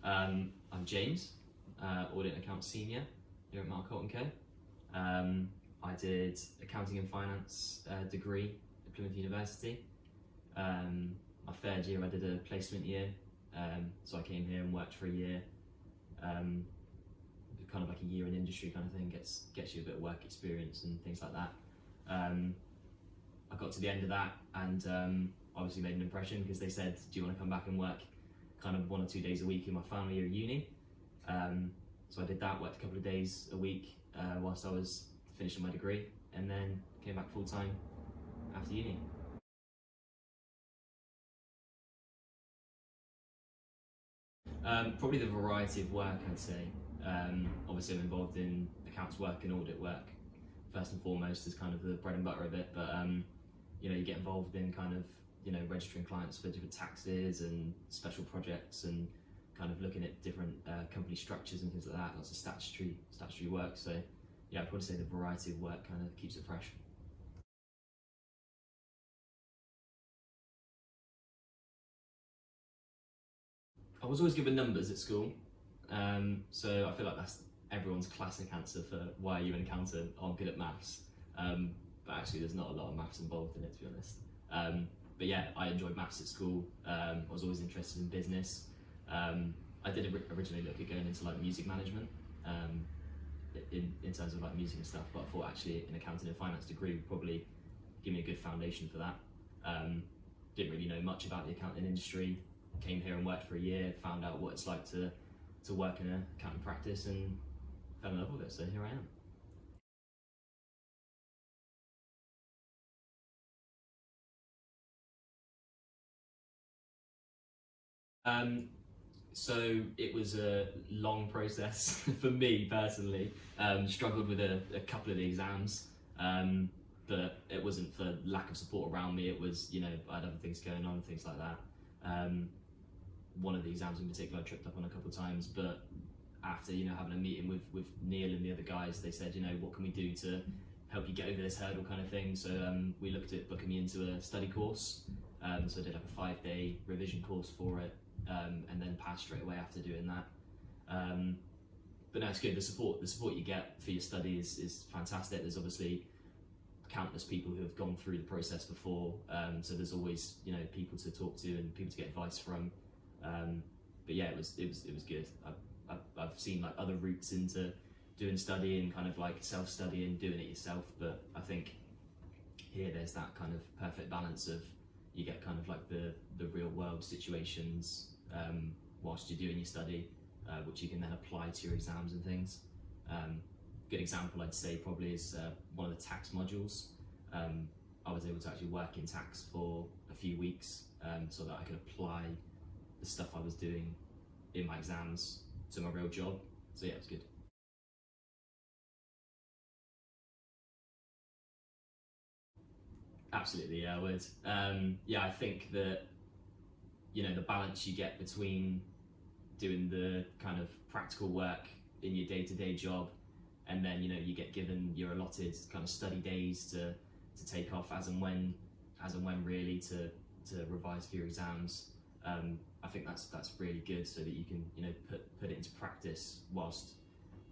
I'm James, Audit and Accounts Senior here at Mark Holt Co. I did Accounting and Finance degree at Plymouth University. My third year I did a placement year, so I came here and worked for a year. Kind of like a year in industry kind of thing, gets you a bit of work experience and things like that. I got to the end of that and obviously made an impression because they said, do you want to come back and work kind of 1 or 2 days a week in my final year of uni? So I did that, worked a couple of days a week whilst I was finishing my degree, and then came back full time after uni. Probably the variety of work, I'd say. Obviously I'm involved in accounts work and audit work first and foremost is kind of the bread and butter of it, but you know, you get involved in kind of, you know, registering clients for different taxes and special projects and kind of looking at different company structures and things like that, lots of statutory work. So yeah, I'd probably say the variety of work kind of keeps it fresh. I was always given numbers at school, so I feel like that's everyone's classic answer for why are you an accountant? Oh, I'm good at maths. But actually there's not a lot of maths involved in it, to be honest. But yeah, I enjoyed maths at school. I was always interested in business. I did originally look at going into like music management, in terms of like music and stuff, but I thought actually an accounting and finance degree would probably give me a good foundation for that. Didn't really know much about the accounting industry. Came here and worked for a year, found out what it's like to work in an accounting practice and fell in love with it, so here I am. So it was a long process for me personally. Struggled with a couple of the exams, but it wasn't for lack of support around me. It was, you know, I had other things going on, things like that. One of the exams in particular I tripped up on a couple of times, but after, you know, having a meeting with Neil and the other guys, they said, you know, what can we do to help you get over this hurdle kind of thing. So we looked at booking me into a study course. So I did like a 5-day revision course for it, and then passed straight away after doing that. But no, it's good. The support you get for your study is fantastic. There's obviously countless people who have gone through the process before, so there's always, you know, people to talk to and people to get advice from. But yeah, it was good. I've seen like other routes into doing study and kind of like self-study and doing it yourself, but I think here there's that kind of perfect balance of you get kind of like the real world situations whilst you're doing your study, which you can then apply to your exams and things. Good example I'd say probably is one of the tax modules. I was able to actually work in tax for a few weeks so that I could apply the stuff I was doing in my exams to my real job. So yeah, it was good. Absolutely, yeah, I would. Yeah, I think that, you know, the balance you get between doing the kind of practical work in your day-to-day job, and then, you know, you get given your allotted kind of study days to take off as and when really to revise for your exams. I think that's really good, so that you can, you know, put it into practice whilst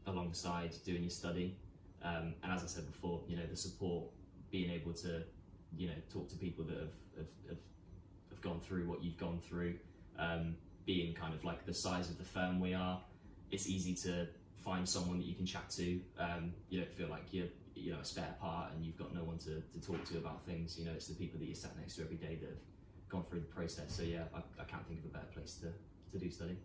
alongside doing your study. And as I said before, you know, the support, being able to, you know, talk to people that have gone through what you've gone through, being kind of like the size of the firm we are, it's easy to find someone that you can chat to. You don't feel like you're, you know, a spare part and you've got no one to talk to about things. You know, it's the people that you sat next to every day that have gone through the process. So yeah, I can't think of a better place to do study.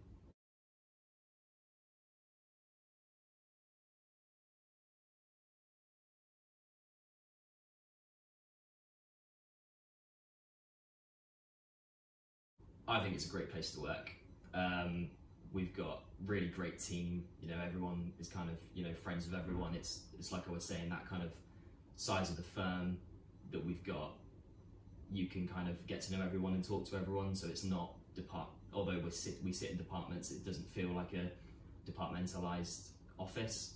I think it's a great place to work. We've got really great team. You know, everyone is kind of, you know, friends with everyone. It's like I was saying, that kind of size of the firm that we've got, you can kind of get to know everyone and talk to everyone. So it's not although we sit in departments, it doesn't feel like a departmentalized office.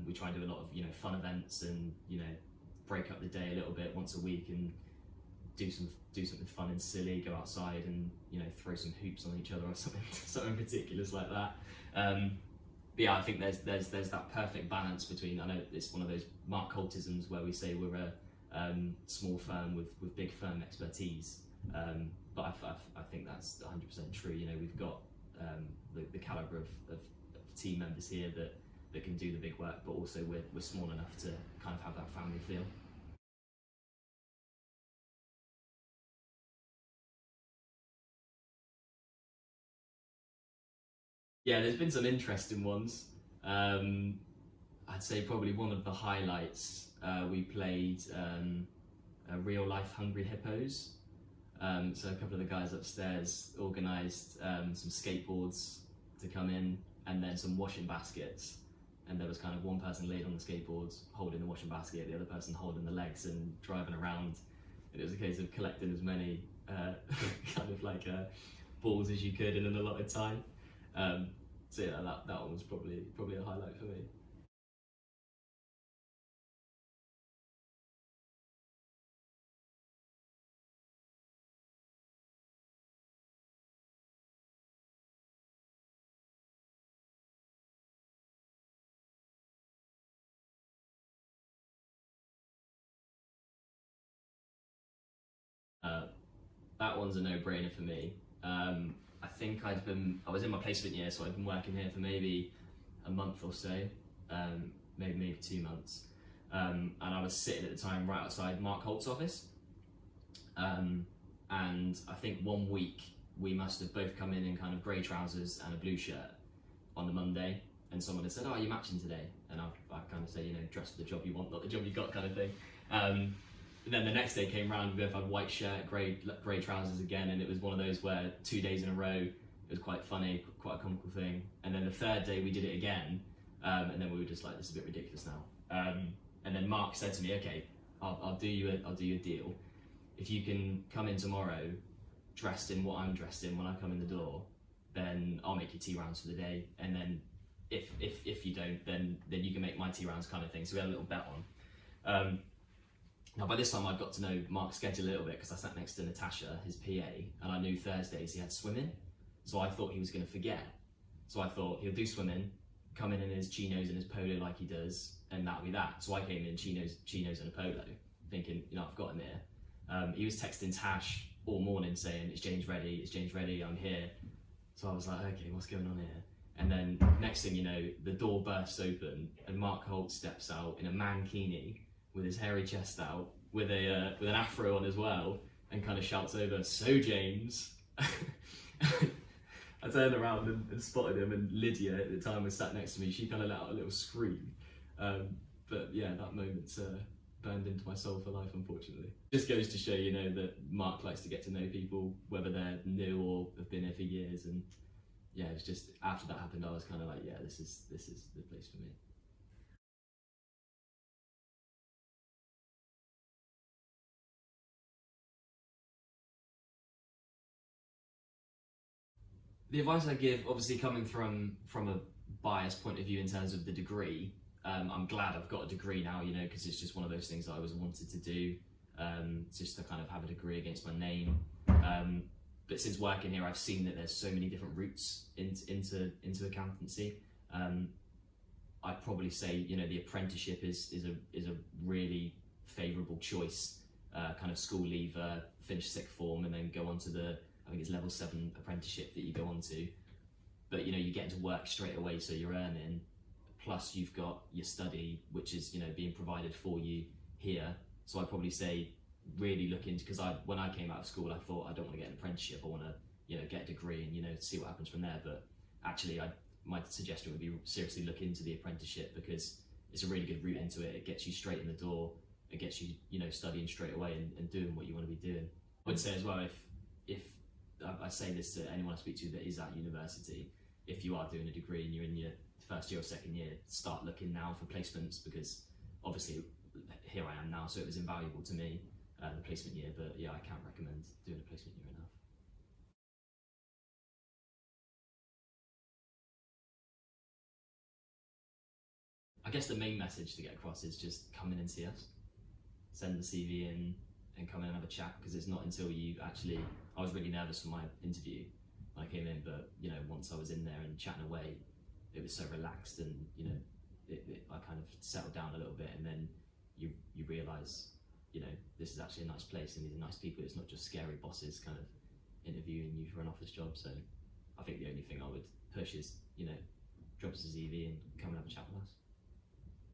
We try and do a lot of, you know, fun events and, you know, break up the day a little bit once a week and do something fun and silly, go outside and throw some hoops on each other or something something ridiculous like that. But yeah, I think there's that perfect balance between. I know it's one of those Mark Holtisms where we say we're a small firm with big firm expertise, but I think that's 100% true. We've got the caliber of team members here that can do the big work, but also we're small enough to kind of have that family feel. Yeah, there's been some interesting ones. I'd say probably one of the highlights, we played a real life Hungry Hippos. So a couple of the guys upstairs organised some skateboards to come in, and then some washing baskets. And there was kind of one person laid on the skateboards holding the washing basket, the other person holding the legs and driving around. And it was a case of collecting as many kind of like balls as you could in an allotted time. So yeah, that one was probably a highlight for me. Uh, that one's a no-brainer for me. I think I was in my placement year, so I'd been working here for maybe a month or so, maybe 2 months, and I was sitting at the time right outside Mark Holt's office, and I think one week we must have both come in kind of grey trousers and a blue shirt on the Monday, and someone had said, "Oh, are you matching today?" And I kind of say, dress for the job you want, not the job you got, kind of thing. And then the next day came round, we both had white shirt, grey trousers again, and it was one of those where 2 days in a row, it was quite funny, quite a comical thing. And then the third day we did it again, and then we were just like, this is a bit ridiculous now. And then Mark said to me, "Okay, I'll do you a deal. If you can come in tomorrow dressed in what I'm dressed in when I come in the door, then I'll make your tea rounds for the day. And then if you don't, then you can make my tea rounds," kind of thing. So we had a little bet on. Now, by this time, I'd got to know Mark's schedule a little bit because I sat next to Natasha, his PA, and I knew Thursdays he had swimming. So I thought he was going to forget. So I thought he'll do swimming, come in his chinos and his polo like he does, and that'll be that. So I came in chinos and a polo, thinking, I've got him here. He was texting Tash all morning saying, it's James ready, I'm here. So I was like, okay, what's going on here? And then next thing you know, the door bursts open and Mark Holt steps out in a mankini with his hairy chest out, with an afro on as well, and kind of shouts over, "So James." I turned around and spotted him, and Lydia at the time was sat next to me. She kind of let out a little scream. But yeah, that moment burned into my soul for life, unfortunately. Just goes to show, that Mark likes to get to know people, whether they're new or have been here for years. And yeah, it was just, after that happened, I was kind of like, yeah, this is the place for me. The advice I give, obviously coming from a biased point of view in terms of the degree, I'm glad I've got a degree now, because it's just one of those things that I always wanted to do, just to kind of have a degree against my name. But since working here, I've seen that there's so many different routes into accountancy. I'd probably say, the apprenticeship is a really favourable choice. Kind of school leaver, finish sixth form, and then go on to I think it's level 7 apprenticeship that you go on to. But you get into work straight away, so you're earning. Plus you've got your study, which is being provided for you here. So I'd probably say really look into, because when I came out of school, I thought I don't want to get an apprenticeship. I want to get a degree and see what happens from there. But actually, my suggestion would be seriously look into the apprenticeship, because it's a really good route into it. It gets you straight in the door. It gets you studying straight away and doing what you want to be doing. I would say as well, if I say this to anyone I speak to that is at university, if you are doing a degree and you're in your first year or second year, start looking now for placements, because obviously here I am now, so it was invaluable to me, the placement year. But yeah, I can't recommend doing a placement year enough. I guess the main message to get across is just come in and see us, send the CV in, and come in and have a chat, because it's not until you actually, I was really nervous for my interview when I came in, but you know, once I was in there and chatting away, it was so relaxed, and you know, I kind of settled down a little bit, and then you realise, you know, this is actually a nice place and these are nice people. It's not just scary bosses kind of interviewing you for an office job. So I think the only thing I would push is, you know, drop us a CV and come and have a chat with us.